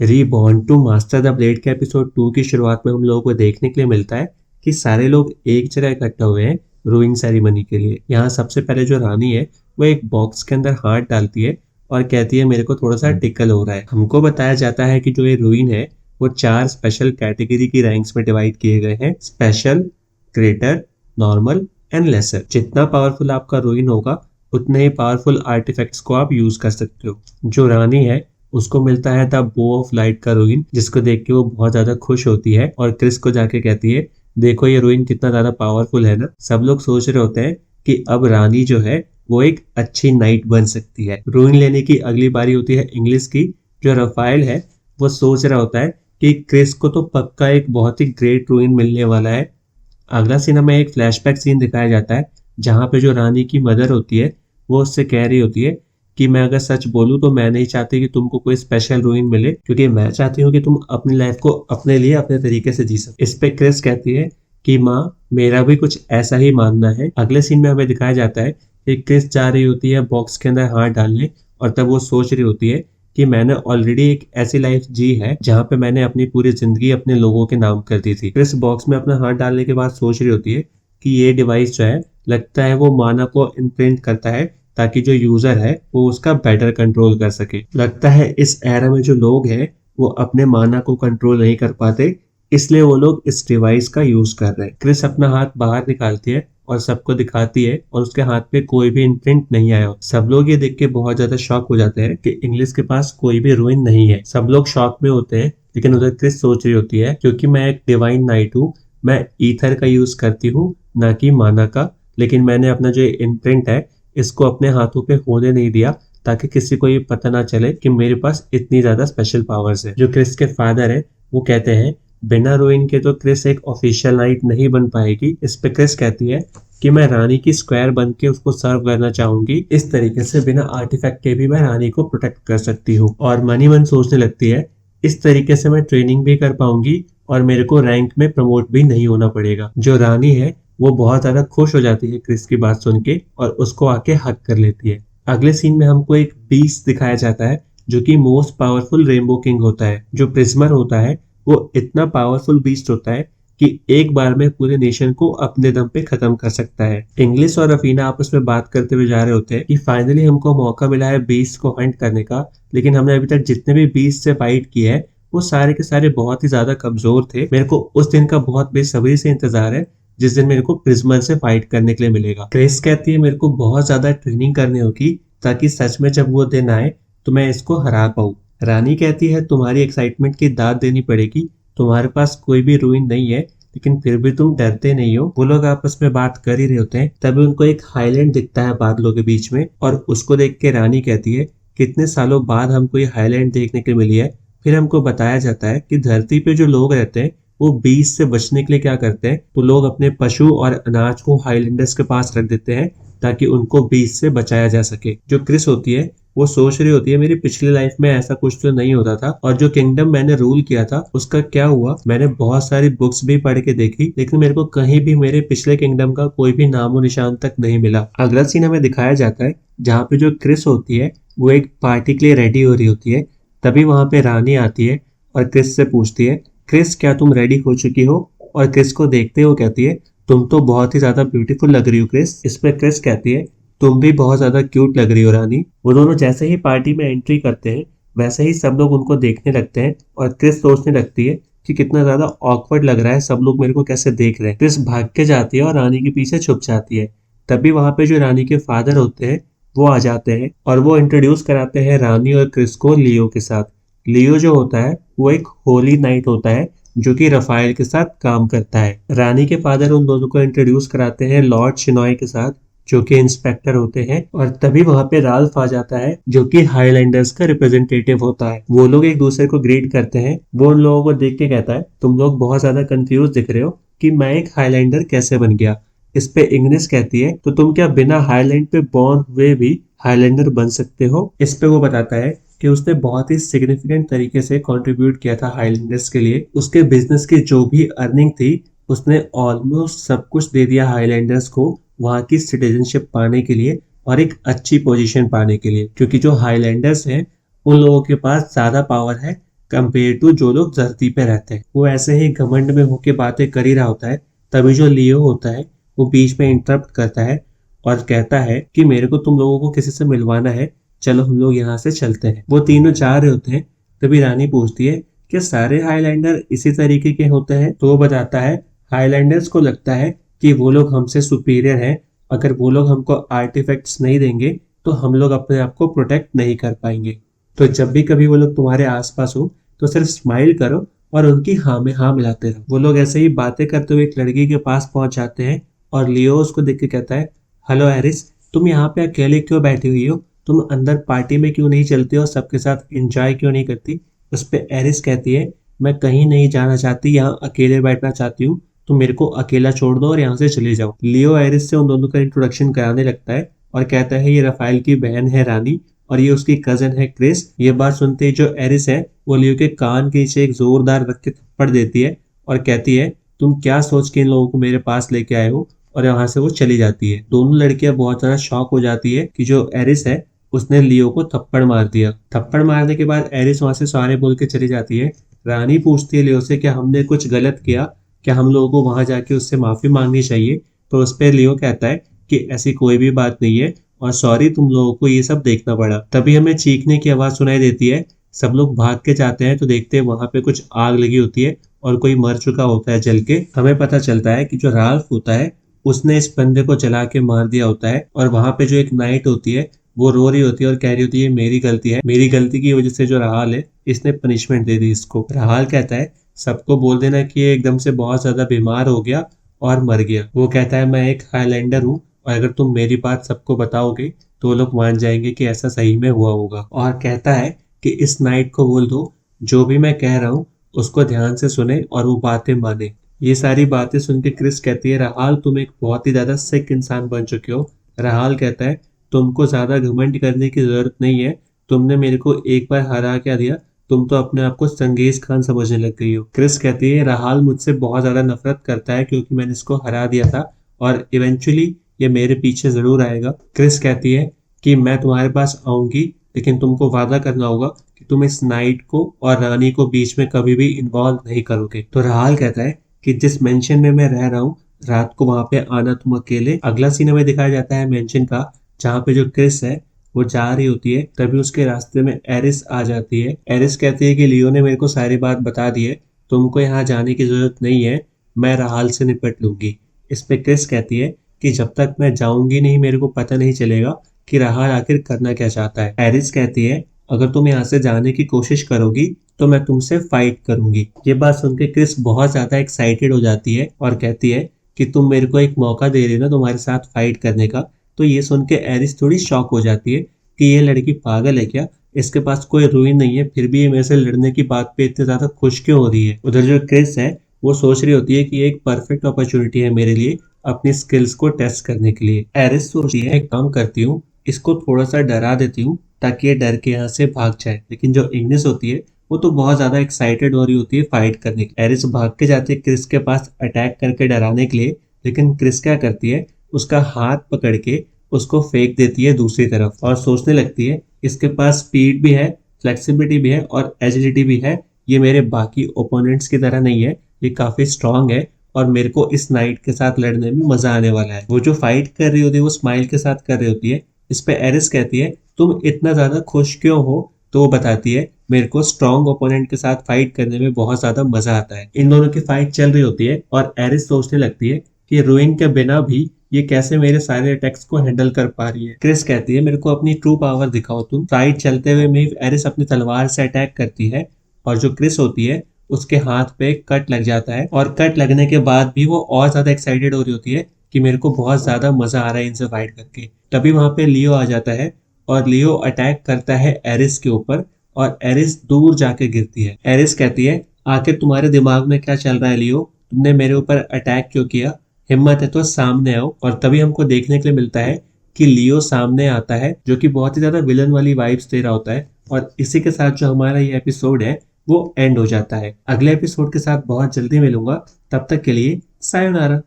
Reborn to master the blade के episode 2 की शुरुआत में हम लोगों को देखने के लिए मिलता है कि सारे लोग एक जगह इकट्ठा हुए हैं रोइंग सेरेमनी के लिए। यहाँ सबसे पहले जो रानी है वो एक बॉक्स के अंदर हाथ डालती है और कहती है मेरे को थोड़ा सा टिकल हो रहा है। हमको बताया जाता है कि जो ये रोइन है वो 4 स्पेशल कैटेगरी की रैंक्स में डिवाइड किए गए हैं: special, greater, normal and lesser. जितना पावरफुल आपका रोइन होगा उतने ही पावरफुल आर्टिफैक्ट्स को आप यूज कर सकते हो। जो रानी है उसको मिलता है द बो ऑफ लाइट का रोइन, जिसको देख के वो बहुत ज्यादा खुश होती है और क्रिस को जाके कहती है देखो ये रोइन कितना ज्यादा पावरफुल है ना। सब लोग सोच रहे होते हैं कि अब रानी जो है वो एक अच्छी नाइट बन सकती है। रोइन लेने की अगली बारी होती है इंग्लिश की। जो रफाइल है वो सोच रहा होता है कि क्रिस को तो पक्का एक बहुत ही ग्रेट रोइन मिलने वाला है। अगला सीन हमें एक फ्लैशबैक सीन दिखाया जाता है जहाँ पे जो रानी की मदर होती है वो उससे कह रही होती है कि मैं अगर सच बोलूं तो मैं नहीं चाहती कि तुमको कोई स्पेशल रोइन मिले, क्योंकि मैं चाहती हूँ कि तुम अपनी लाइफ को अपने लिए अपने तरीके से जी सको। इस पे क्रिस कहती है कि माँ मेरा भी कुछ ऐसा ही मानना है। अगले सीन में हमें दिखाया जाता है कि क्रिस जा रही होती है बॉक्स के अंदर हाथ डालने और तब वो सोच रही होती है कि मैंने ऑलरेडी एक ऐसी लाइफ जी है जहाँ पे मैंने अपनी पूरी जिंदगी अपने लोगों के नाम कर दी थी। क्रिस बॉक्स में अपना हाथ डालने के बाद सोच रही होती है कि ये डिवाइस जो है लगता है वो माना को इम्प्रिंट करता है ताकि जो यूजर है वो उसका बेटर कंट्रोल कर सके। लगता है इस एरा में जो लोग हैं वो अपने माना को कंट्रोल नहीं कर पाते, इसलिए वो लोग इस डिवाइस का यूज कर रहे हैं। क्रिस अपना हाथ बाहर निकालती है और सबको दिखाती है और उसके हाथ पे कोई भी इम्प्रिंट नहीं आया। सब लोग ये देख के बहुत ज्यादा शॉक हो जाते हैं कि इंग्लिश के पास कोई भी रोइन नहीं है। सब लोग शॉक में होते हैं, लेकिन उधर क्रिस सोच रही होती है क्योंकि मैं एक डिवाइन नाइट हूँ, मैं ईथर का यूज करती हूँ ना कि माना का, लेकिन मैंने अपना जो इम्प्रिंट है इसको अपने हाथों पे होने नहीं दिया ताकि किसी को ये पता ना चले कि मेरे पास इतनी ज्यादा स्पेशल पावर्स है। जो क्रिस के फादर है वो कहते हैं बिना रोइन के तो क्रिस एक ऑफिशियल नाइट नहीं बन पाएगी। इस पे क्रिस कहती है कि मैं रानी की स्क्वायर बन के उसको सर्व करना चाहूंगी, इस तरीके से बिना आर्टिफैक्ट के भी मैं रानी को प्रोटेक्ट कर सकती हूँ। और मनी मन सोचने लगती है इस तरीके से मैं ट्रेनिंग भी कर पाऊंगी और मेरे को रैंक में प्रमोट भी नहीं होना पड़ेगा। जो रानी है वो बहुत ज्यादा खुश हो जाती है क्रिस की बात सुन के और उसको आके हक कर लेती है। अगले सीन में हमको एक बीस्ट दिखाया जाता है जो कि मोस्ट पावरफुल रेनबो किंग होता है। जो प्रिज्मर होता है वो इतना पावरफुल बीस्ट होता है कि एक बार में पूरे नेशन को अपने दम पे खत्म कर सकता है। इंग्लिश और रफीना आपस में बात करते हुए जा रहे होते हैं कि फाइनली हमको मौका मिला है बीस्ट को हंट करने का, लेकिन हमने अभी तक जितने भी बीस्ट से फाइट किए हैं वो सारे के सारे बहुत ही ज्यादा कमजोर थे। मेरे को उस दिन का बहुत बेसब्री से इंतजार है जिस दिन मेरे को प्रिज्मर से फाइट करने के लिए मिलेगा। क्रिस कहती है मेरे को बहुत ज्यादा ट्रेनिंग करनी होगी ताकि सच में जब वो दिन आए तो मैं इसको हरा पाऊं। रानी कहती है तुम्हारी एक्साइटमेंट की दाद देनी पड़ेगी, तुम्हारे पास कोई भी रूइन नहीं है लेकिन फिर भी तुम डरते नहीं हो। वो लोग आपस में बात कर ही रहे होते हैं तभी उनको एक हाईलैंड दिखता है बादलों के बीच में और उसको देख के रानी कहती है कितने सालों बाद हमको ये हाईलैंड देखने के लिए मिली है। फिर हमको बताया जाता है कि धरती पे जो लोग रहते हैं वो बीस से बचने के लिए क्या करते हैं, तो लोग अपने पशु और अनाज को हाईलैंडर्स के पास रख देते हैं ताकि उनको बीस से बचाया जा सके। जो क्रिस होती है वो सोच रही होती है मेरी पिछली लाइफ में ऐसा कुछ तो नहीं होता था और जो किंगडम मैंने रूल किया था उसका क्या हुआ। मैंने बहुत सारी बुक्स भी पढ़ के देखी लेकिन मेरे को कहीं भी मेरे पिछले किंगडम का कोई भी नामो निशान तक नहीं मिला। अगला सीन हमें दिखाया जाता है जहाँ पे जो क्रिस होती है वो एक पार्टी के लिए रेडी हो रही होती है। तभी वहां पे रानी आती है और क्रिस से पूछती है क्रिस क्या तुम रेडी हो चुकी हो। और क्रिस को देखते हुए कहती है तुम तो बहुत ही ज्यादा ब्यूटीफुल लग रही हो क्रिस। इस पे क्रिस कहती है तुम भी बहुत ज्यादा क्यूट लग रही हो रानी। वो दोनों जैसे ही पार्टी में एंट्री करते हैं वैसे ही सब लोग उनको देखने लगते हैं और क्रिस सोचने लगती है कि कितना ज्यादा ऑकवर्ड लग रहा है, सब लोग मेरे को कैसे देख रहे हैं। क्रिस भाग के जाती है और रानी के पीछे छुप जाती है। तभी वहां पे जो रानी के फादर होते हैं वो आ जाते हैं और वो इंट्रोड्यूस कराते हैं रानी और क्रिस को लियो के साथ। लियो जो होता है वो एक होली नाइट होता है जो कि रफाइल के साथ काम करता है। रानी के फादर उन दोनों को इंट्रोड्यूस कराते हैं लॉर्ड शिनॉय के साथ जो कि इंस्पेक्टर होते हैं। और तभी वहां पे राल्फ आ जाता है जो कि हाईलैंडर्स का रिप्रेजेंटेटिव होता है। वो लोग एक दूसरे को ग्रीट करते हैं। वो उन लोगों को देख के कहता है तुम लोग बहुत ज्यादा कंफ्यूज दिख रहे हो कि मैं एक हाईलैंडर कैसे बन गया। इस पे इंग्लिश कहती है तो तुम क्या बिना हाईलैंड पे बॉर्न हुए भी हाईलैंडर बन सकते हो। इस पे वो बताता है कि उसने बहुत ही सिग्निफिकेंट तरीके से कंट्रीब्यूट किया था हाईलैंडर्स के लिए। उसके बिजनेस की जो भी अर्निंग थी उसने ऑलमोस्ट सब कुछ दे दिया हाईलैंडर्स को वहां की सिटीजनशिप पाने के लिए और एक अच्छी पोजीशन पाने के लिए, क्योंकि जो हाईलैंडर्स हैं उन लोगों के पास ज्यादा पावर है कंपेयर टू जो लोग धरती पे रहते हैं। वो ऐसे ही घमंड में होके बातें कर ही रहा होता है, तभी जो लियो होता है वो बीच में इंटरप्ट करता है और कहता है कि मेरे को तुम लोगों को किसी से मिलवाना है, चलो हम लोग यहाँ से चलते हैं। वो तीनों जा रहे होते हैं, तभी रानी पूछती है कि सारे हाईलैंडर इसी तरीके के होते हैं? तो वो बताता है हाईलैंडर्स को लगता है कि वो लोग हमसे सुपीरियर हैं, अगर वो लोग हमको आर्टिफैक्ट्स नहीं देंगे तो हम लोग अपने आप को प्रोटेक्ट नहीं कर पाएंगे। तो जब भी कभी वो लोग तुम्हारे आसपास हो तो सिर्फ स्माइल करो और उनकी हाँ में हाँ मिलाते रहो। वो लोग ऐसे ही बातें करते हुए एक लड़की के पास पहुंच जाते हैं और लियो उसको देख के कहता है, हेलो एरिस, तुम यहाँ पे अकेले क्यों बैठी हुई हो? तुम अंदर पार्टी में क्यों नहीं चलती हो? सबके साथ एंजॉय क्यों नहीं करती? उस पे एरिस कहती है, मैं कहीं नहीं जाना चाहती, यहाँ अकेले बैठना चाहती हूँ, तुम मेरे को अकेला छोड़ दो और यहाँ से चले जाओ। लियो एरिस से उन दोनों का इंट्रोडक्शन कराने लगता है और कहता है ये रफाइल की बहन है रानी और ये उसकी कजन है क्रिस। ये बात सुनते ही जो एरिस है वो लियो के कान के नीचे एक जोरदार रख के थप्पड़ देती है और कहती है, तुम क्या सोच के इन लोगों को मेरे पास लेके आए हो? और यहाँ से वो चली जाती है। दोनों लड़कियां बहुत ज्यादा शॉक हो जाती है कि जो एरिस है उसने लियो को थप्पड़ मार दिया। थप्पड़ मारने के बाद एरिस वहां से सॉरी बोल के चली जाती है। रानी पूछती है लियो से क्या हमने कुछ गलत किया, क्या हम लोगों को वहां जाके उससे माफी मांगनी चाहिए? तो उस पर लियो कहता है कि ऐसी कोई भी बात नहीं है और सॉरी तुम लोगों को ये सब देखना पड़ा। तभी हमें चीखने की आवाज सुनाई देती है। सब लोग भाग के जाते हैं तो देखते हैं वहां पे कुछ आग लगी होती है और कोई मर चुका होता है जल के। हमें पता चलता है कि जो राल्फ होता है उसने इस बंदे को जला के मार दिया होता है और वहां पे जो एक नाइट होती है वो रो रही होती है और कह रही होती है मेरी गलती है, मेरी गलती की वजह से जो राहाल है इसने पनिशमेंट दे दी इसको। राहाल कहता है सबको बोल देना कि ये एकदम से बहुत ज्यादा बीमार हो गया और मर गया। वो कहता है मैं एक हाईलैंडर हूँ और अगर तुम मेरी बात सबको बताओगे तो वो लोग मान जाएंगे कि ऐसा सही में हुआ होगा। और कहता है कि इस नाइट को बोल दो जो भी मैं कह रहा हूँ उसको ध्यान से सुने और वो बातें माने। ये सारी बातें सुन के क्रिस कहती है राहाल तुम एक बहुत ही ज्यादा सिक इंसान बन चुके हो। राहाल कहता है तुमको ज्यादा घमंड करने की जरूरत नहीं है, तुमने मेरे को एक बार हरा क्या दिया, तुम तो अपने आप को चंगेज खान समझने लग गई हो। क्रिस कहती है राहाल मुझसे बहुत ज्यादा नफरत करता है क्योंकि मैंने इसको हरा दिया था और इवेंचुअली ये मेरे पीछे जरूर आएगा। क्रिस कहती है कि मैं तुम्हारे पास आऊंगी लेकिन तुमको वादा करना होगा कि तुम इस नाइट को और रानी को बीच में कभी भी इन्वॉल्व नहीं करोगे। तो राहाल कहता है कि जिस मेंशन में मैं रह रहा हूँ रात को वहां पे आना तुम अकेले। अगला सीन हमें दिखाया जाता है मेंशन का, जहाँ पे जो क्रिस है वो जा रही होती है, तभी उसके रास्ते में एरिस आ जाती है। एरिस कहती है कि लियो ने मेरे को सारी बात बता दी है, तुमको यहाँ जाने की जरूरत नहीं है, मैं राहाल से निपट लूंगी। इस पे क्रिस कहती है कि जब तक मैं जाऊंगी नहीं मेरे को पता नहीं चलेगा कि राहाल आखिर करना क्या चाहता है। एरिस कहती है अगर तुम यहाँ से जाने की कोशिश करोगी तो मैं तुमसे फाइट करूंगी। ये बात सुन के क्रिस बहुत ज्यादा एक्साइटेड हो जाती है और कहती है कि तुम मेरे को एक मौका दे रही हो ना तुम्हारे साथ फाइट करने का। तो ये सुन के एरिस थोड़ी शॉक हो जाती है कि ये लड़की पागल है क्या, इसके पास कोई रूइन नहीं है फिर भी ये मेरे से लड़ने की बात पे इतनी ज्यादा खुश क्यों हो रही है। उधर जो क्रिस है वो सोच रही होती है कि ये एक परफेक्ट अपॉर्चुनिटी है मेरे लिए अपनी स्किल्स को टेस्ट करने के लिए। एरिस सोचती है एक काम करती हूँ, इसको थोड़ा सा डरा देती हूँ ताकि ये डर के यहाँ से भाग जाए। लेकिन जो इग्निस होती है वो तो बहुत ज्यादा एक्साइटेड हो रही होती है फाइट करने के लिए। एरिस भाग के जाती है क्रिस के पास अटैक करके डराने के लिए, लेकिन क्रिस क्या करती है उसका हाथ पकड़ के उसको फेंक देती है दूसरी तरफ और सोचने लगती है इसके पास स्पीड भी है, फ्लेक्सिबिलिटी भी है और एजिलिटी भी है, ये मेरे बाकी ओपोनेंट्स की तरह नहीं है, ये काफी स्ट्रांग है और मेरे को इस नाइट के साथ लड़ने में मजा आने वाला है। वो जो फाइट कर रही होती है वो स्माइल के साथ कर रही होती है। इस पे एरिस कहती है तुम इतना ज्यादा खुश क्यों हो? तो वो बताती है मेरे को स्ट्रॉन्ग ओपोनेंट के साथ फाइट करने में बहुत ज्यादा मजा आता है। इन दोनों की फाइट चल रही होती है और एरिस सोचने लगती है कि रूइन के बिना भी ये कैसे मेरे सारे अटैक्स को हैंडल कर पा रही है। क्रिस कहती है मेरे को अपनी ट्रू पावर दिखाओ तुम। फाइट चलते हुए में एरिस अपनी तलवार से अटैक करती है और जो क्रिस होती है उसके हाथ पे कट लग जाता है और कट लगने के बाद भी वो और ज्यादा एक्साइटेड हो रही होती है कि मेरे को बहुत ज्यादा मजा आ रहा है इनसे फाइट करके। तभी वहां पे लियो आ जाता है और लियो अटैक करता है एरिस के ऊपर और एरिस दूर जाके गिरती है। एरिस कहती है आखिर तुम्हारे दिमाग में क्या चल रहा है लियो, तुमने मेरे ऊपर अटैक क्यों किया, हिम्मत है तो सामने आओ। और तभी हमको देखने के लिए मिलता है कि लियो सामने आता है जो कि बहुत ही ज्यादा विलन वाली वाइब्स दे रहा होता है और इसी के साथ जो हमारा ये एपिसोड है वो एंड हो जाता है। अगले एपिसोड के साथ बहुत जल्दी मिलूंगा, तब तक के लिए सायोनारा।